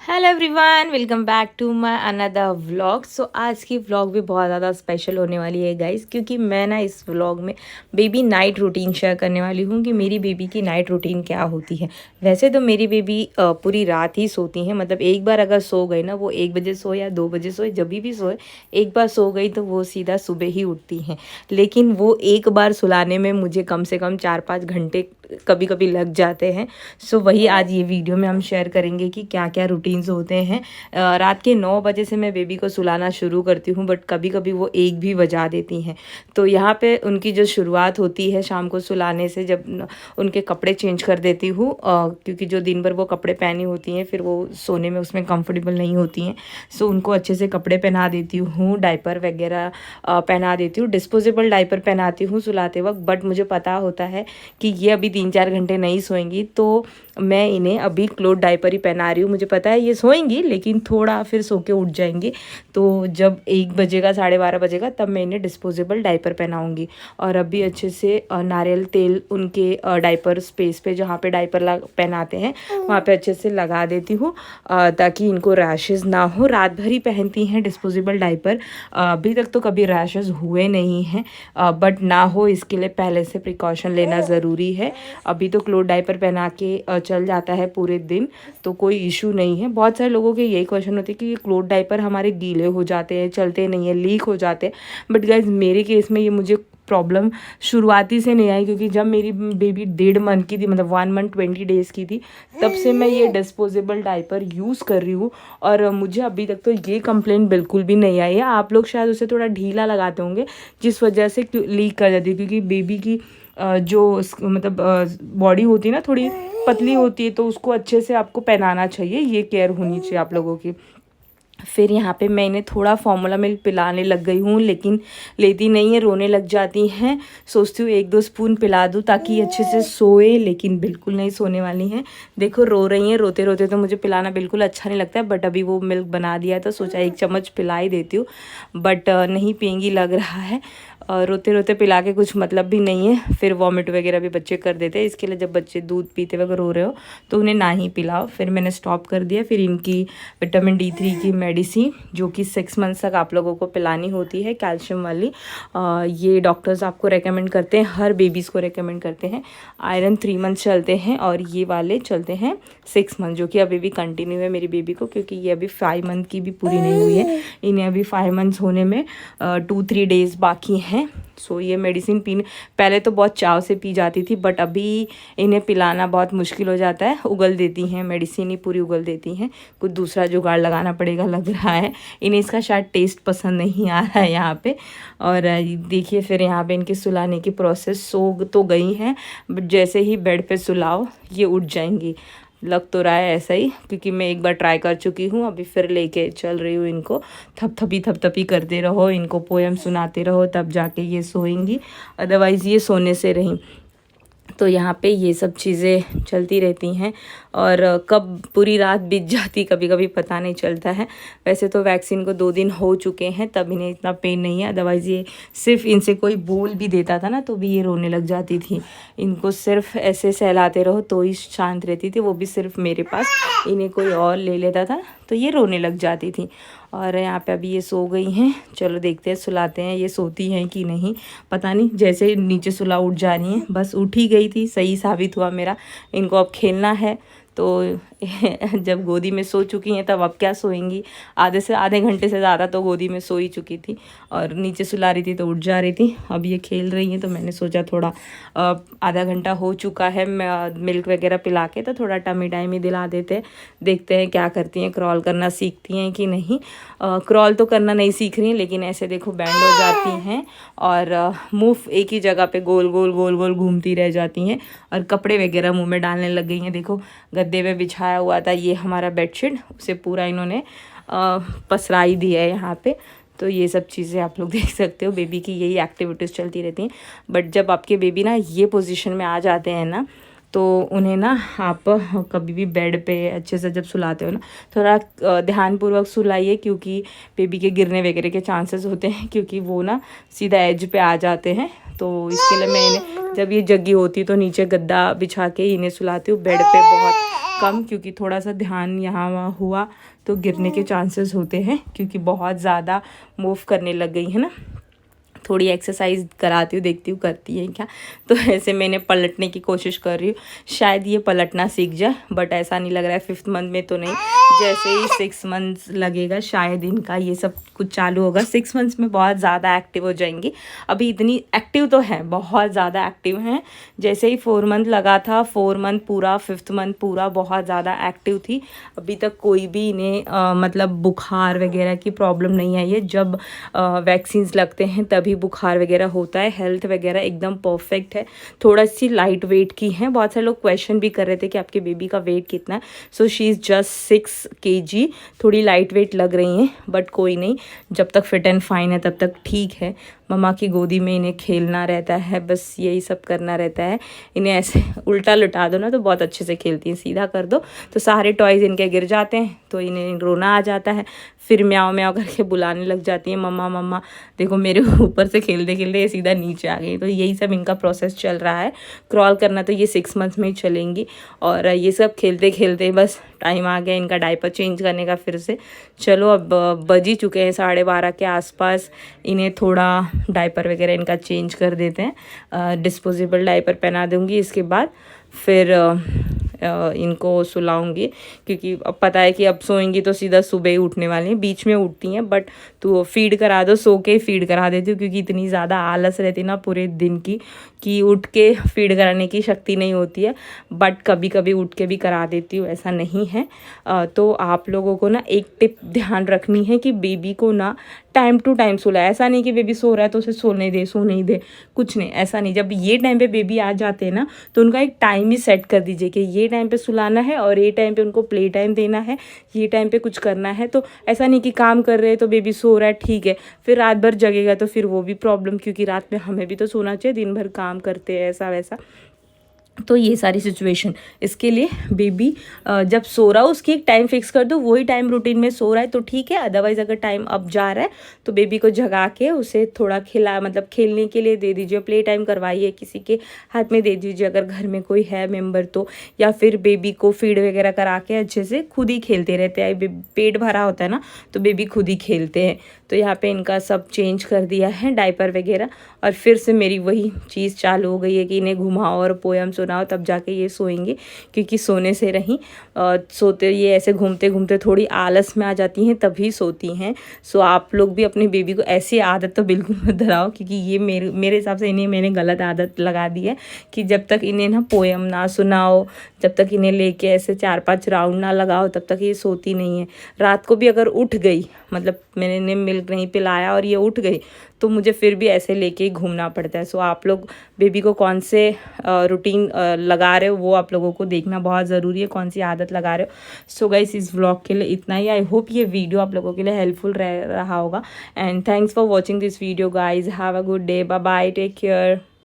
Hello everyone, welcome back to my another vlog. So आज की vlog भी बहुत ज़्यादा स्पेशल होने वाली है गाइस, क्योंकि मैं ना इस व्लॉग में बेबी नाइट रूटीन शेयर करने वाली हूँ कि मेरी बेबी की नाइट रूटीन क्या होती है। वैसे तो मेरी बेबी पूरी रात ही सोती है, मतलब एक बार अगर सो गई ना, वो 1 बजे सोए या 2 बजे सोए, जब भी सोए एक बार सो गई तो वो सीधा सुबह ही उठती हैं। लेकिन वो एक बार सुलाने में मुझे कम से कम 4-5 घंटे कभी कभी लग जाते हैं। सो वही आज ये वीडियो में हम शेयर करेंगे कि क्या क्या रूटीन्स होते हैं। रात के 9 बजे से मैं बेबी को सुलाना शुरू करती हूँ, बट कभी कभी वो 1 भी बजा देती हैं। तो यहाँ पे उनकी जो शुरुआत होती है शाम को सुलाने से, जब उनके कपड़े चेंज कर देती हूँ, क्योंकि जो दिन भर वो कपड़े पहनी होती हैं फिर वो सोने में उसमें कंफर्टेबल नहीं होती हैं। सो उनको अच्छे से कपड़े पहना देती हूँ, डायपर वगैरह पहना देती हूँ। डिस्पोजेबल डायपर पहनाती हूँ सुलाते वक्त, बट मुझे पता होता है कि ये अभी 3-4 घंटे नहीं सोएंगी, तो मैं इन्हें अभी क्लोथ डायपर ही पहना रही हूँ। मुझे पता है ये सोएंगी लेकिन थोड़ा फिर सो के उठ जाएंगी, तो जब 1 बजेगा 12:30 बजेगा तब मैं इन्हें डिस्पोजेबल डायपर पहनाऊँगी। और अभी अच्छे से नारियल तेल उनके डायपर स्पेस पे, जहाँ पे डायपर पहनाते हैं वहाँ पे अच्छे से लगा देती हूँ, ताकि इनको रैशेज़ ना हो। रात भर ही पहनती हैं डिस्पोजेबल डायपर, अभी तक तो कभी रैशेज़ हुए नहीं हैं, बट ना हो इसके लिए पहले से प्रिकॉशन लेना ज़रूरी है। अभी तो क्लोथ डायपर पहना के चल जाता है पूरे दिन, तो कोई इशू नहीं है। बहुत सारे लोगों के यही क्वेश्चन होते हैं कि ये क्लोथ डायपर हमारे गीले हो जाते हैं, चलते नहीं है, लीक हो जाते हैं। बट गाइज मेरे केस में ये मुझे प्रॉब्लम शुरुआती से नहीं आई, क्योंकि जब मेरी बेबी 1.5 मंथ की थी, मतलब 1 मंथ 20 डेज़ की थी, तब से मैं ये डिस्पोजेबल डायपर यूज़ कर रही हूँ। और मुझे अभी तक तो ये कंप्लेंट बिल्कुल भी नहीं आई है। आप लोग शायद उसे थोड़ा ढीला लगाते होंगे जिस वजह से लीक कर जाती है, क्योंकि बेबी की जो मतलब बॉडी होती है ना थोड़ी पतली होती है, तो उसको अच्छे से आपको पहनाना चाहिए, ये केयर होनी चाहिए आप लोगों की। फिर यहाँ पे मैं इन्हें थोड़ा फार्मूला मिल्क पिलाने लग गई हूँ, लेकिन लेती नहीं है, रोने लग जाती हैं। सोचती हूँ 1-2 स्पून पिला दूँ ताकि अच्छे से सोए, लेकिन बिल्कुल नहीं सोने वाली हैं। देखो रो रही हैं, रोते रोते तो मुझे पिलाना बिल्कुल अच्छा नहीं लगता है, बट अभी वो मिल्क बना दिया है तो सोचा 1 चम्मच पिला ही देती हूँ, बट नहीं पिएंगी लग रहा है। रोते रोते पिला के कुछ मतलब भी नहीं है, फिर वॉमिट वगैरह भी बच्चे कर देते हैं। इसके लिए जब बच्चे दूध पीते वगैरह रो रहे हो तो उन्हें ना ही पिलाओ। फिर मैंने स्टॉप कर दिया। फिर इनकी विटामिन D3 की मेडिसिन, जो कि 6 मंथ्स तक आप लोगों को पिलानी होती है, कैल्शियम वाली, ये डॉक्टर्स आपको रेकमेंड करते हैं, हर बेबीज़ को रेकमेंड करते हैं। आयरन 3 मंथ्स चलते हैं और ये वाले चलते हैं 6 मंथ, जो कि अभी भी कंटिन्यू है मेरी बेबी को, क्योंकि ये अभी 5 मंथ की भी पूरी नहीं हुई है। इन्हें अभी 5 मंथ्स होने में 2-3 डेज़ बाकी हैं। सो ये मेडिसिन पीने पहले तो बहुत चाव से पी जाती थी, बट अभी इन्हें पिलाना बहुत मुश्किल हो जाता है, उगल देती हैं, मेडिसिन ही पूरी उगल देती हैं। कुछ दूसरा जुगाड़ लगाना पड़ेगा लग रहा है। इन्हें इसका शायद टेस्ट पसंद नहीं आ रहा है यहाँ पे। और देखिए फिर यहाँ पे इनके सुलाने की प्रोसेस, सो तो गई हैं, बट जैसे ही बेड पे सुलाओ ये उठ जाएंगी। लग तो रहा है ऐसा ही, क्योंकि मैं एक बार ट्राई कर चुकी हूँ, अभी फिर लेके चल रही हूँ इनको। थपथपी करते रहो, इनको पोएम सुनाते रहो, तब जाके ये सोएंगी, अदरवाइज़ ये सोने से रहीं। तो यहाँ पे ये सब चीज़ें चलती रहती हैं, और कब पूरी रात बीत जाती कभी कभी पता नहीं चलता है। वैसे तो वैक्सीन को 2 दिन हो चुके हैं, तब इन्हें इतना पेन नहीं है, अदरवाइज़ ये सिर्फ इनसे कोई बोल भी देता था ना तो भी ये रोने लग जाती थी। इनको सिर्फ ऐसे सहलाते रहो तो ही शांत रहती थी, वो भी सिर्फ मेरे पास। इन्हें कोई और ले लेता था तो ये रोने लग जाती थी। और यहाँ पे अभी ये सो गई हैं, चलो देखते हैं सुलाते हैं, ये सोती हैं कि नहीं पता नहीं। जैसे नीचे सुला उठ जा रही हैं, बस उठ ही गई थी, सही साबित हुआ मेरा। इनको अब खेलना है, तो जब गोदी में सो चुकी हैं तब अब क्या सोएंगी। आधे घंटे से ज़्यादा तो गोदी में सो ही चुकी थी, और नीचे सुला रही थी तो उठ जा रही थी। अब ये खेल रही हैं तो मैंने सोचा थोड़ा आधा घंटा हो चुका है, मिल्क वगैरह पिला के तो थोड़ा टमी टाइम ही दिला देते हैं, देखते हैं क्या करती हैं, क्रॉल करना सीखती हैं कि नहीं। क्रॉल तो करना नहीं सीख रही हैं, लेकिन ऐसे देखो बैंड हो जाती हैं और मुँह एक ही जगह पे गोल गोल घूमती रह जाती हैं, और कपड़े वगैरह मुँह में डालने लग गई हैं। देखो गद्दे पे बिछाया हुआ था ये हमारा बेडशीट, उसे पूरा इन्होंने पसराई दिया है यहाँ पे। तो ये सब चीज़ें आप लोग देख सकते हो, बेबी की यही एक्टिविटीज़ चलती रहती हैं। बट जब आपके बेबी ना ये पोजीशन में आ जाते हैं ना, तो उन्हें ना आप कभी भी बेड पे अच्छे से जब सुलाते हो ना, थोड़ा ध्यानपूर्वक सुलाइए, क्योंकि बेबी के गिरने वगैरह के चांसेस होते हैं, क्योंकि वो ना सीधा एज पे आ जाते हैं। तो इसके लिए मैं इन्हें जब ये जगी होती तो नीचे गद्दा बिछा के इन्हें सुलाती हूँ, बेड पे बहुत कम, क्योंकि थोड़ा सा ध्यान यहाँ वहाँ हुआ तो गिरने के चांसेस होते हैं, क्योंकि बहुत ज़्यादा मूव करने लग गई है ना। थोड़ी एक्सरसाइज कराती हूँ, देखती हूँ करती है क्या। तो ऐसे मैंने पलटने की कोशिश कर रही हूँ, शायद ये पलटना सीख जाए, बट ऐसा नहीं लग रहा है। 5th मंथ में तो नहीं, जैसे ही 6 मंथ्स लगेगा शायद इनका ये सब कुछ चालू होगा। 6 मंथ्स में बहुत ज़्यादा एक्टिव हो जाएंगी। अभी इतनी एक्टिव तो है, बहुत ज़्यादा एक्टिव हैं। जैसे ही 4 मंथ लगा था, 4 मंथ पूरा, 5th मंथ पूरा बहुत ज़्यादा एक्टिव थी। अभी तक कोई भी इन्हें मतलब बुखार वगैरह की प्रॉब्लम नहीं आई है। जब वैक्सीन लगते हैं तभी बुखार वगैरह होता है। हेल्थ वगैरह एकदम परफेक्ट है। थोड़ा सी लाइट वेट की है। बहुत सारे लोग क्वेश्चन भी कर रहे थे कि आपके बेबी का वेट कितना है। So she is just 6 kg। थोड़ी लाइट वेट लग रही हैं, बट कोई नहीं, जब तक फिट एंड फाइन है तब तक ठीक है। मम्मा की गोदी में इन्हें खेलना रहता है, बस यही सब करना रहता है। इन्हें ऐसे उल्टा लुटा दो ना तो बहुत अच्छे से खेलती हैं, सीधा कर दो तो सारे टॉयज़ इनके गिर जाते हैं, तो इन्हें रोना आ जाता है। फिर म्याओ म्याओ करके बुलाने लग जाती हैं, मम्मा मम्मा। देखो मेरे ऊपर से खेलते खेलते ये सीधा नीचे आ गई। तो यही सब इनका प्रोसेस चल रहा है। क्रॉल करना तो ये 6 मंथ्स में ही चलेंगी, और ये सब खेलते खेलते बस टाइम आ गया इनका डायपर चेंज करने का फिर से। चलो अब बज ही चुके हैं 12:30 के आसपास। इन्हें थोड़ा डायपर वगैरह इनका चेंज कर देते हैं। डिस्पोजेबल डायपर पहना दूँगी, इसके बाद फिर इनको सुलाऊंगी, क्योंकि अब पता है कि अब सोएंगी तो सीधा सुबह ही उठने वाली हैं। बीच में उठती हैं, बट तो फीड करा दो, सो के फीड करा देती हूँ, क्योंकि इतनी ज़्यादा आलस रहती ना पूरे दिन की कि उठ के फीड कराने की शक्ति नहीं होती है। बट कभी कभी उठ के भी करा देती हूँ, ऐसा नहीं है। तो आप लोगों को ना एक टिप ध्यान रखनी है कि बेबी को ना टाइम टू टाइम सुलाए। ऐसा नहीं कि बेबी सो रहा है तो उसे सोने दे, सोने ही दे, कुछ नहीं, ऐसा नहीं। जब ये टाइम पे बेबी आ जाते हैं ना तो उनका एक टाइम ही सेट कर दीजिए कि ये टाइम पे सुलाना है और ये टाइम पे उनको प्ले टाइम देना है, ये टाइम पे कुछ करना है। तो ऐसा नहीं कि काम कर रहे हैं तो बेबी सो रहा है, ठीक है, फिर रात भर जगेगा तो फिर वो भी प्रॉब्लम, क्योंकि रात में हमें भी तो सोना चाहिए, दिन भर काम करते हैं ऐसा वैसा। तो ये सारी सिचुएशन, इसके लिए बेबी जब सो रहा हो उसकी एक टाइम फिक्स कर दो, वही टाइम रूटीन में सो रहा है तो ठीक है। अदरवाइज़ अगर टाइम अब जा रहा है तो बेबी को जगा के उसे थोड़ा खिला, मतलब खेलने के लिए दे दीजिए, प्ले टाइम करवाइए, किसी के हाथ में दे दीजिए अगर घर में कोई है मेम्बर तो, या फिर बेबी को फीड वगैरह करा के अच्छे से खुद ही खेलते रहते हैं। पेट भरा होता है ना तो बेबी खुद ही खेलते हैं। तो यहाँ पे इनका सब चेंज कर दिया है, डायपर वगैरह, और फिर से मेरी वही चीज़ चालू हो गई है कि इन्हें घुमाओ और पोयम सुनाओ, तब जाके ये सोएंगे, क्योंकि सोने से रहीं सोते ये ऐसे घूमते घूमते थोड़ी आलस में आ जाती हैं तभी सोती हैं। सो आप लोग भी अपनी बेबी को ऐसी आदत तो बिल्कुल मत धराओ, क्योंकि ये मेरे हिसाब से इन्हें मैंने गलत आदत लगा दी है कि जब तक इन्हें ना पोयम ना सुनाओ, जब तक इन्हें लेके ऐसे 4-5 राउंड ना लगाओ, तब तक ये सोती नहीं है। रात को भी अगर उठ गई, मतलब मैंने इन्हें मिल्क नहीं पिलाया और ये उठ गई, तो मुझे फिर भी ऐसे लेके ही घूमना पड़ता है। सो आप लोग बेबी को कौन से रूटीन लगा रहे हो वो आप लोगों को देखना बहुत ज़रूरी है, कौन सी आदत लगा रहे हो। सो गाइस इस व्लॉग के लिए इतना ही। आई होप ये वीडियो आप लोगों के लिए हेल्पफुल रहा होगा, and thanks for watching this video guys. Have a good day, bye bye, take care.